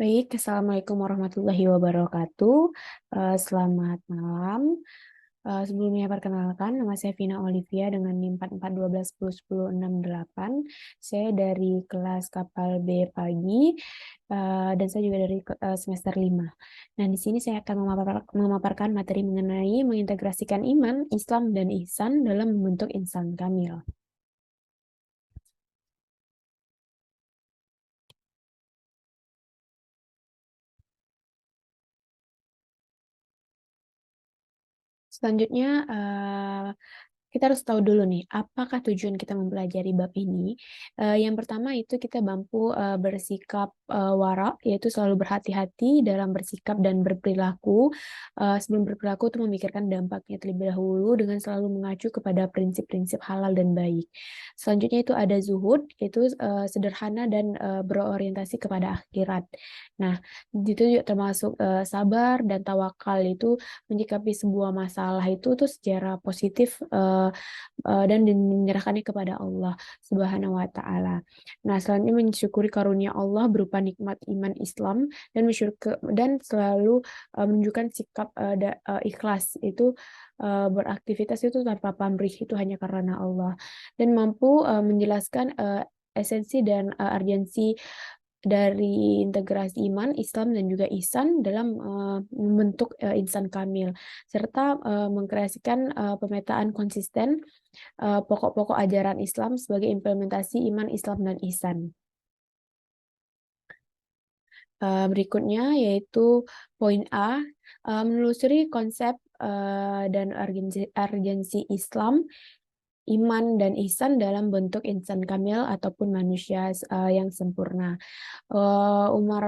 Baik, Assalamualaikum warahmatullahi wabarakatuh. Selamat malam. Sebelumnya perkenalkan, nama saya Vina Olivia dengan NIM 4412101068. Saya dari kelas Kapal B pagi, dan saya juga dari semester 5. Nah, di sini saya akan memaparkan materi mengenai mengintegrasikan iman, Islam, dan ihsan dalam membentuk insan kamil. Selanjutnya, kita harus tahu dulu nih, apakah tujuan kita mempelajari bab ini. Yang pertama itu kita mampu bersikap wara, yaitu selalu berhati-hati dalam bersikap dan berperilaku. Sebelum berperilaku itu memikirkan dampaknya terlebih dahulu dengan selalu mengacu kepada prinsip-prinsip halal dan baik. Selanjutnya itu ada zuhud, yaitu sederhana dan berorientasi kepada akhirat. Nah, itu juga termasuk sabar dan tawakal, itu menyikapi sebuah masalah itu tuh secara positif dan menyerahkannya kepada Allah Subhanahu wa taala. Nah, selanjutnya mensyukuri karunia Allah berupa nikmat iman Islam dan selalu menunjukkan sikap ikhlas, itu beraktivitas itu tanpa pamrih, itu hanya karena Allah, dan mampu menjelaskan esensi dan urgensi dari integrasi iman, Islam, dan juga ihsan dalam membentuk insan kamil, serta mengkreasikan pemetaan konsisten pokok-pokok ajaran Islam sebagai implementasi iman, Islam, dan ihsan. Berikutnya yaitu poin A, menelusuri konsep dan urgensi Islam, iman, dan ihsan dalam bentuk insan kamil ataupun manusia yang sempurna. Umar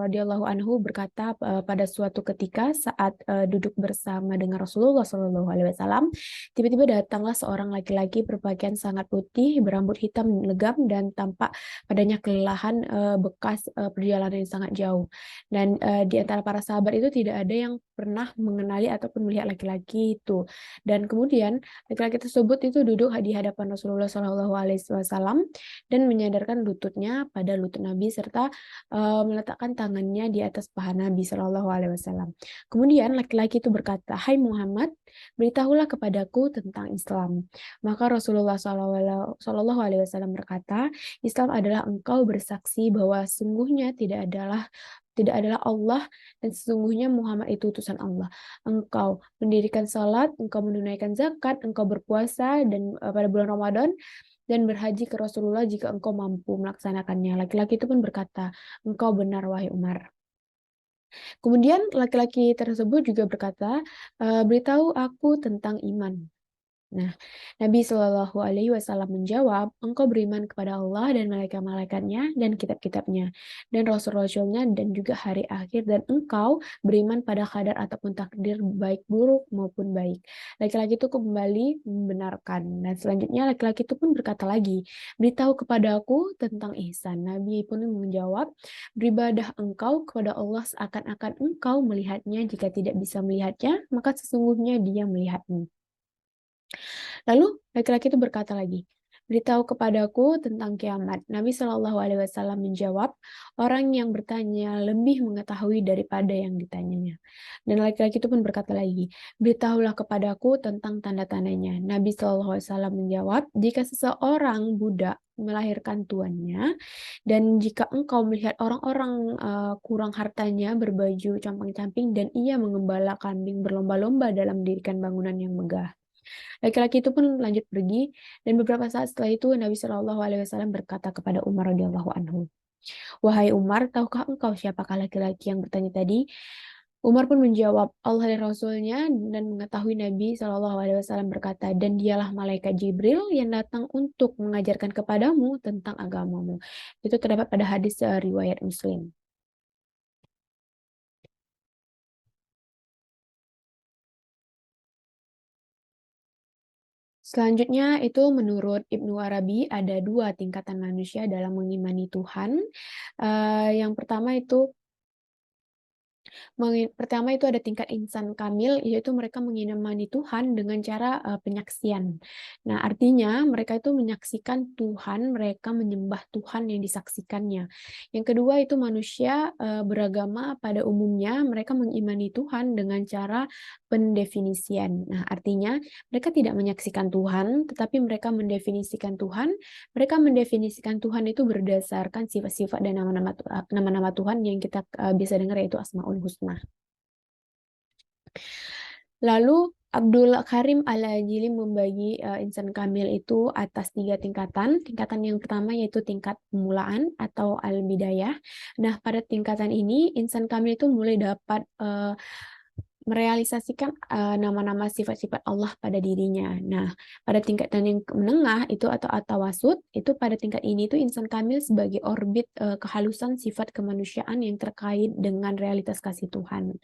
radhiyallahu anhu berkata pada suatu ketika saat duduk bersama dengan Rasulullah Shallallahu Alaihi Wasallam, tiba-tiba datanglah seorang laki-laki berpakaian sangat putih, berambut hitam legam, dan tampak padanya kelelahan bekas perjalanan yang sangat jauh. Dan di antara para sahabat itu tidak ada yang pernah mengenali ataupun melihat laki-laki itu. Dan kemudian laki-laki tersebut itu duduk di hadapan Rasulullah Shallallahu Alaihi Wasallam dan menyadarkan lututnya pada lutut Nabi serta meletakkan tangannya di atas paha Nabi Shallallahu Alaihi Wasallam. Kemudian laki-laki itu berkata, "Hai Muhammad, beritahulah kepadaku tentang Islam." Maka Rasulullah Shallallahu Alaihi Wasallam berkata, "Islam adalah engkau bersaksi bahwa sungguhnya tidak adalah Allah dan sesungguhnya Muhammad itu utusan Allah. Engkau mendirikan salat, engkau menunaikan zakat, engkau berpuasa dan pada bulan Ramadan dan berhaji ke Rasulullah jika engkau mampu melaksanakannya." Laki-laki itu pun berkata, "Engkau benar, wahai Umar." Kemudian laki-laki tersebut juga berkata, "Beritahu aku tentang iman." Nah, Nabi Shallallahu Alaihi Wasallam menjawab, "Engkau beriman kepada Allah dan malaikat-malaikatnya dan kitab-kitabnya dan rasul-rasulnya dan juga hari akhir, dan engkau beriman pada qadar ataupun takdir baik buruk maupun baik." Laki-laki itu kembali membenarkan. Dan selanjutnya laki-laki itu pun berkata lagi, "Beritahu kepadaku tentang ihsan." Nabi pun menjawab, "Beribadah engkau kepada Allah seakan-akan engkau melihatnya. Jika tidak bisa melihatnya, maka sesungguhnya Dia melihatmu." Lalu laki-laki itu berkata lagi, "Beritahu kepadaku tentang kiamat." Nabi Shallallahu Alaihi Wasallam menjawab, "Orang yang bertanya lebih mengetahui daripada yang ditanyanya." Dan laki-laki itu pun berkata lagi, "Beritahulah kepadaku tentang tanda-tandanya." Nabi Shallallahu Alaihi Wasallam menjawab, "Jika seseorang budak melahirkan tuannya, dan jika engkau melihat orang-orang kurang hartanya, berbaju compang-camping, dan ia mengembala kambing berlomba-lomba dalam mendirikan bangunan yang megah." Laki-laki itu pun lanjut pergi, dan beberapa saat setelah itu Nabi Shallallahu Alaihi Wasallam berkata kepada Umar radhiyallahu anhu, "Wahai Umar, tahukah engkau siapakah laki-laki yang bertanya tadi?" Umar pun menjawab, "Allah dan Rasulnya," dan mengetahui Nabi Shallallahu Alaihi Wasallam berkata, "Dan dialah malaikat Jibril yang datang untuk mengajarkan kepadamu tentang agamamu." Itu terdapat pada hadis riwayat Muslim. Selanjutnya itu menurut Ibnu Arabi ada dua tingkatan manusia dalam mengimani Tuhan. Yang pertama itu Pertama itu ada tingkat insan kamil, yaitu mereka mengimani Tuhan dengan cara penyaksian. Nah, artinya mereka itu menyaksikan Tuhan, mereka menyembah Tuhan yang disaksikannya. Yang kedua itu manusia beragama pada umumnya, mereka mengimani Tuhan dengan cara pendefinisian. Nah, artinya mereka tidak menyaksikan Tuhan, tetapi mereka mendefinisikan Tuhan. Mereka mendefinisikan Tuhan itu berdasarkan sifat-sifat dan nama-nama Tuhan yang kita bisa dengar, yaitu Asmaul Husna. Lalu Abdul Karim Al-Ajili membagi insan kamil itu atas 3 tingkatan. Tingkatan yang pertama yaitu tingkat pemulaan atau al-bidayah. Nah, pada tingkatan ini insan kamil itu mulai dapat merealisasikan nama-nama sifat-sifat Allah pada dirinya. Nah, pada tingkatan yang menengah itu atau atawasud, itu pada tingkat ini itu insan kamil sebagai orbit kehalusan sifat kemanusiaan yang terkait dengan realitas kasih Tuhan.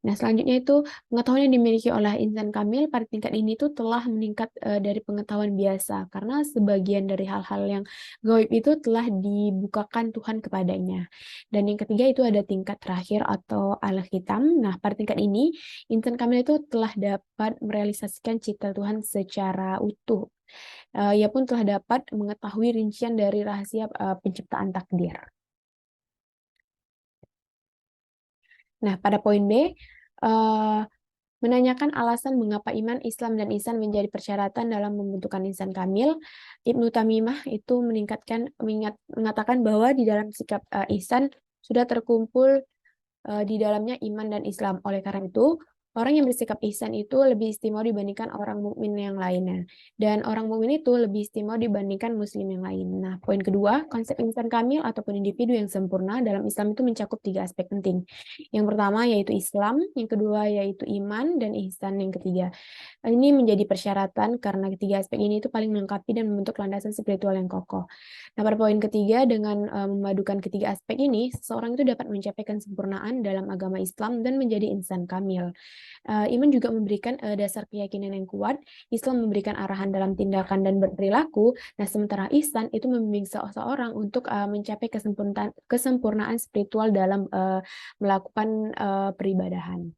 Nah, selanjutnya itu pengetahuan yang dimiliki oleh insan kamil pada tingkat ini tuh telah meningkat dari pengetahuan biasa karena sebagian dari hal-hal yang gaib itu telah dibukakan Tuhan kepadanya. Dan yang ketiga itu ada tingkat terakhir atau al-khitam. Nah, pada tingkat ini insan kamil itu telah dapat merealisasikan cipta Tuhan secara utuh. Ia pun telah dapat mengetahui rincian dari rahasia penciptaan takdir. Nah, pada poin B, menanyakan alasan mengapa iman, Islam, dan ihsan menjadi persyaratan dalam membentukkan insan kamil. Ibnu Tamimah itu mengatakan bahwa di dalam sikap ihsan sudah terkumpul di dalamnya iman dan Islam. Oleh karena itu, orang yang bersikap ihsan itu lebih istimewa dibandingkan orang mukmin yang lainnya. Dan orang mukmin itu lebih istimewa dibandingkan muslim yang lain. Nah, poin kedua, konsep insan kamil ataupun individu yang sempurna dalam Islam itu mencakup 3 aspek penting. Yang pertama yaitu Islam, yang kedua yaitu iman, dan ihsan yang ketiga. Ini menjadi persyaratan karena ketiga aspek ini itu paling melengkapi dan membentuk landasan spiritual yang kokoh. Nah, pada poin ketiga, dengan memadukan ketiga aspek ini, seseorang itu dapat mencapai kesempurnaan dalam agama Islam dan menjadi insan kamil. Iman juga memberikan dasar keyakinan yang kuat, Islam memberikan arahan dalam tindakan dan berperilaku, nah sementara ihsan itu membimbing seseorang untuk mencapai kesempurnaan spiritual dalam melakukan peribadahan.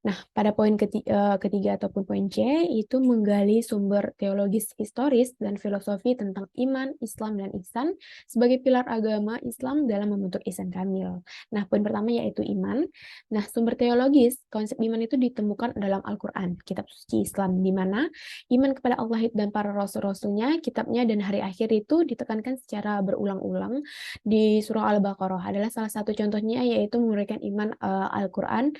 Nah, pada poin ketiga ataupun poin C, itu menggali sumber teologis historis dan filosofi tentang iman, Islam, dan ihsan sebagai pilar agama Islam dalam membentuk ihsan kamil. Nah, poin pertama yaitu iman. Nah, sumber teologis, konsep iman itu ditemukan dalam Al-Quran, kitab suci Islam, di mana iman kepada Allah dan para rasul-rasulnya, kitabnya, dan hari akhir itu ditekankan secara berulang-ulang di surah Al-Baqarah. Adalah salah satu contohnya, yaitu memberikan iman Al-Quran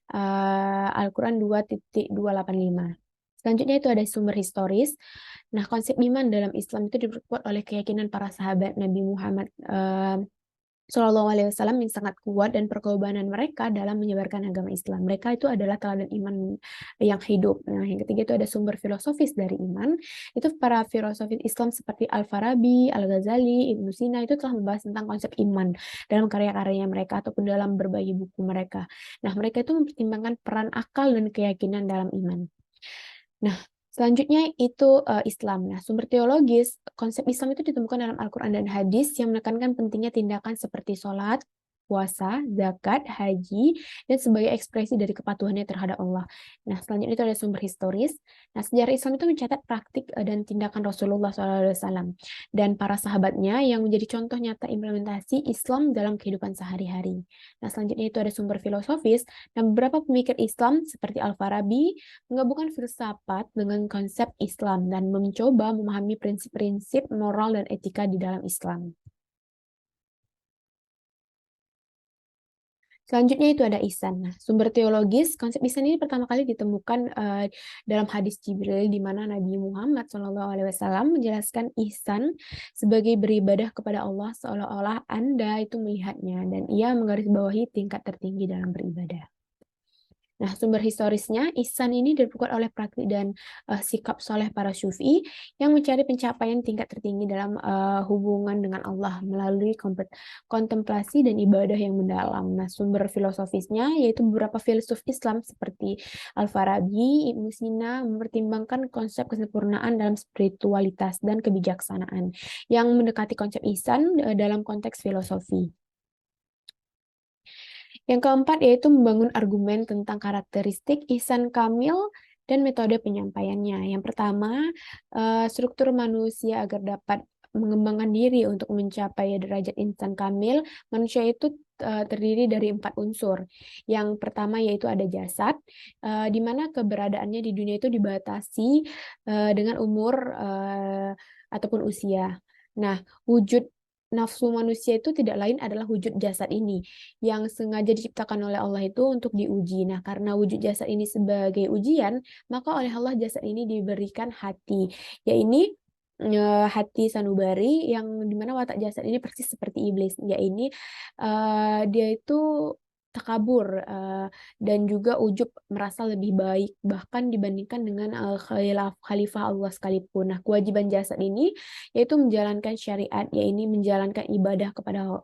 2.285. Selanjutnya itu ada sumber historis. Nah, konsep iman dalam Islam itu diperkuat oleh keyakinan para sahabat Nabi Muhammad Shallallahu Alaihi Wasallam yang sangat kuat dan perkorbanan mereka dalam menyebarkan agama Islam. Mereka itu adalah teladan iman yang hidup. Nah, yang ketiga itu ada sumber filosofis dari iman. Itu para filosofis Islam seperti Al-Farabi, Al-Ghazali, Ibnu Sina itu telah membahas tentang konsep iman dalam karya-karyanya mereka ataupun dalam berbagai buku mereka. Nah, mereka itu mempertimbangkan peran akal dan keyakinan dalam iman. Nah, selanjutnya itu Islam. Nah, sumber teologis, konsep Islam itu ditemukan dalam Al-Quran dan hadis yang menekankan pentingnya tindakan seperti sholat, puasa, zakat, haji, dan sebagai ekspresi dari kepatuhannya terhadap Allah. Nah, selanjutnya itu ada sumber historis. Nah, sejarah Islam itu mencatat praktik dan tindakan Rasulullah SAW dan para sahabatnya yang menjadi contoh nyata implementasi Islam dalam kehidupan sehari-hari. Nah, selanjutnya itu ada sumber filosofis. Nah, beberapa pemikir Islam seperti Al-Farabi menggabungkan filsafat dengan konsep Islam dan mencoba memahami prinsip-prinsip moral dan etika di dalam Islam. Selanjutnya itu ada ihsan. Nah, sumber teologis, konsep ihsan ini pertama kali ditemukan dalam hadis Jibril di mana Nabi Muhammad SAW menjelaskan ihsan sebagai beribadah kepada Allah seolah-olah Anda itu melihatnya dan ia menggarisbawahi tingkat tertinggi dalam beribadah. Nah, sumber historisnya, ihsan ini diperkuat oleh praktik dan sikap soleh para syufi yang mencari pencapaian tingkat tertinggi dalam hubungan dengan Allah melalui kontemplasi dan ibadah yang mendalam. Nah, sumber filosofisnya yaitu beberapa filsuf Islam seperti Al-Farabi, Ibnu Sina mempertimbangkan konsep kesempurnaan dalam spiritualitas dan kebijaksanaan yang mendekati konsep ihsan dalam konteks filosofi. Yang keempat yaitu membangun argumen tentang karakteristik ihsan kamil dan metode penyampaiannya. Yang pertama, struktur manusia agar dapat mengembangkan diri untuk mencapai derajat insan kamil, manusia itu terdiri dari 4 unsur. Yang pertama yaitu ada jasad, di mana keberadaannya di dunia itu dibatasi dengan umur ataupun usia. Nah, wujud nafsu manusia itu tidak lain adalah wujud jasad ini yang sengaja diciptakan oleh Allah itu untuk diuji. Nah, karena wujud jasad ini sebagai ujian, maka oleh Allah jasad ini diberikan hati. Ya ini hati sanubari yang dimana watak jasad ini persis seperti iblis. Ya ini dia itu takabur dan juga ujub, merasa lebih baik bahkan dibandingkan dengan khalifah Allah sekalipun. Nah, kewajiban jasad ini yaitu menjalankan syariat, yaitu menjalankan ibadah kepada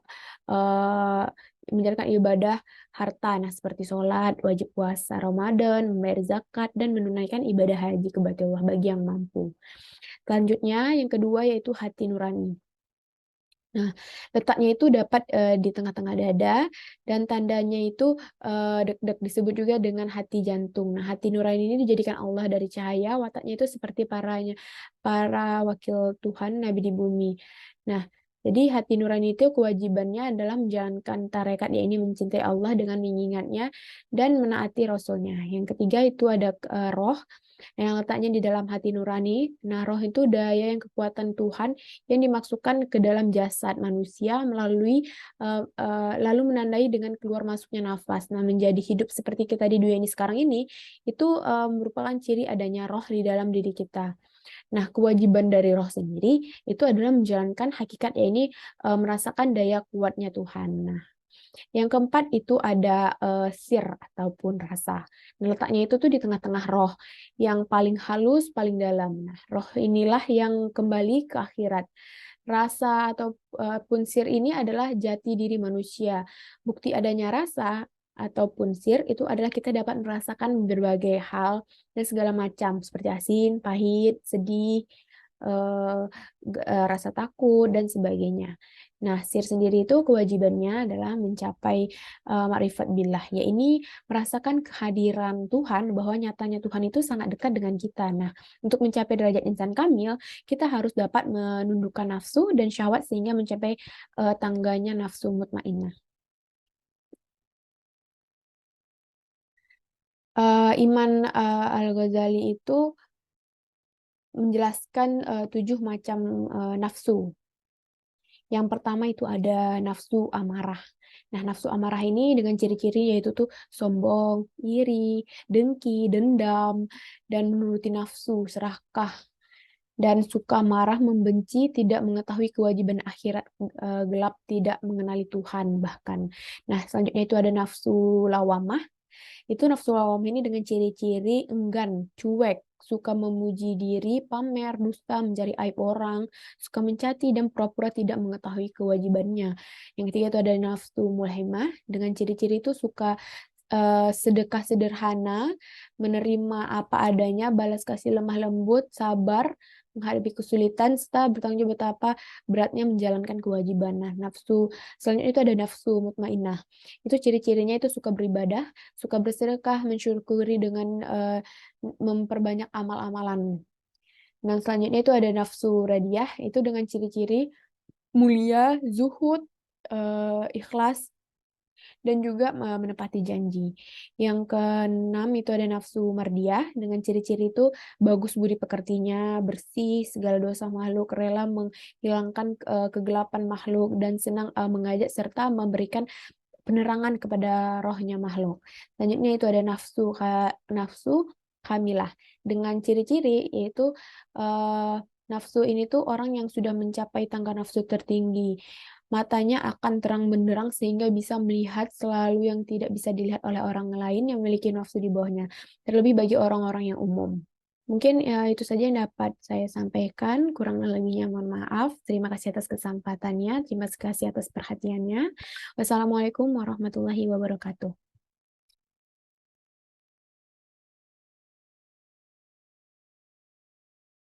uh, menjalankan ibadah harta, nah seperti sholat, wajib puasa Ramadan, membayar zakat, dan menunaikan ibadah haji ke Baitullah bagi yang mampu. Selanjutnya, yang kedua yaitu hati nurani. Nah, letaknya itu dapat di tengah-tengah dada dan tandanya itu disebut juga dengan hati jantung. Nah, hati nurani ini dijadikan Allah dari cahaya, wataknya itu seperti para wakil Tuhan Nabi di bumi. Nah, jadi hati nurani itu kewajibannya adalah menjalankan tarekat, yaitu mencintai Allah dengan mengingatnya dan menaati Rasulnya. Yang ketiga itu ada roh yang letaknya di dalam hati nurani. Nah, roh itu daya yang kekuatan Tuhan yang dimasukkan ke dalam jasad manusia lalu menandai dengan keluar masuknya nafas. Nah, menjadi hidup seperti kita di dunia ini sekarang ini itu merupakan ciri adanya roh di dalam diri kita. Nah, kewajiban dari roh sendiri itu adalah menjalankan hakikat, yaitu merasakan daya kuatnya Tuhan. Nah, yang keempat itu ada sir ataupun rasa. Nah, letaknya itu tuh di tengah-tengah roh, yang paling halus, paling dalam. Nah, roh inilah yang kembali ke akhirat. Rasa ataupun sir ini adalah jati diri manusia. Bukti adanya rasa ataupun sir itu adalah kita dapat merasakan berbagai hal dan segala macam seperti asin, pahit, sedih, rasa takut dan sebagainya. Nah, sir sendiri itu kewajibannya adalah mencapai makrifat billah, yaitu merasakan kehadiran Tuhan, bahwa nyatanya Tuhan itu sangat dekat dengan kita. Nah, untuk mencapai derajat insan kamil, kita harus dapat menundukkan nafsu dan syahwat sehingga mencapai tangganya nafsu mutmainnah. Imam Al-Ghazali itu menjelaskan 7 macam nafsu. Yang pertama itu ada nafsu amarah. Nah, nafsu amarah ini dengan ciri-ciri yaitu tuh sombong, iri, dengki, dendam, dan menuruti nafsu, serakah, dan suka marah, membenci, tidak mengetahui kewajiban akhirat, gelap, tidak mengenali Tuhan bahkan. Nah, selanjutnya itu ada nafsu lawamah. Itu nafsu lawam ini dengan ciri-ciri enggan, cuek, suka memuji diri, pamer, dusta, mencari aib orang, suka mencaci, dan pura-pura tidak mengetahui kewajibannya. Yang ketiga itu ada nafsu mulhimah, dengan ciri-ciri itu suka sedekah sederhana, menerima apa adanya, balas kasih lemah lembut, sabar, menghadapi kesulitan, serta bertanggung jawab betapa beratnya menjalankan kewajiban. Nah, nafsu selanjutnya itu ada nafsu mutmainnah. Itu ciri-cirinya itu suka beribadah, suka bersedekah, mensyukuri dengan memperbanyak amal-amalan. Dan selanjutnya itu ada nafsu radiyah, itu dengan ciri-ciri mulia, zuhud, ikhlas, dan juga menepati janji. Yang keenam itu ada nafsu mardiah, dengan ciri-ciri itu bagus budi pekertinya, bersih, segala dosa makhluk, rela menghilangkan kegelapan makhluk, dan senang mengajak serta memberikan penerangan kepada rohnya makhluk. Selanjutnya itu ada nafsu kamilah, dengan ciri-ciri yaitu nafsu ini tuh orang yang sudah mencapai tangga nafsu tertinggi. Matanya akan terang benderang sehingga bisa melihat selalu yang tidak bisa dilihat oleh orang lain yang memiliki nafsu di bawahnya. Terlebih bagi orang-orang yang umum. Mungkin itu saja yang dapat saya sampaikan. Kurang lebihnya mohon maaf. Terima kasih atas kesempatannya. Terima kasih atas perhatiannya. Wassalamualaikum warahmatullahi wabarakatuh.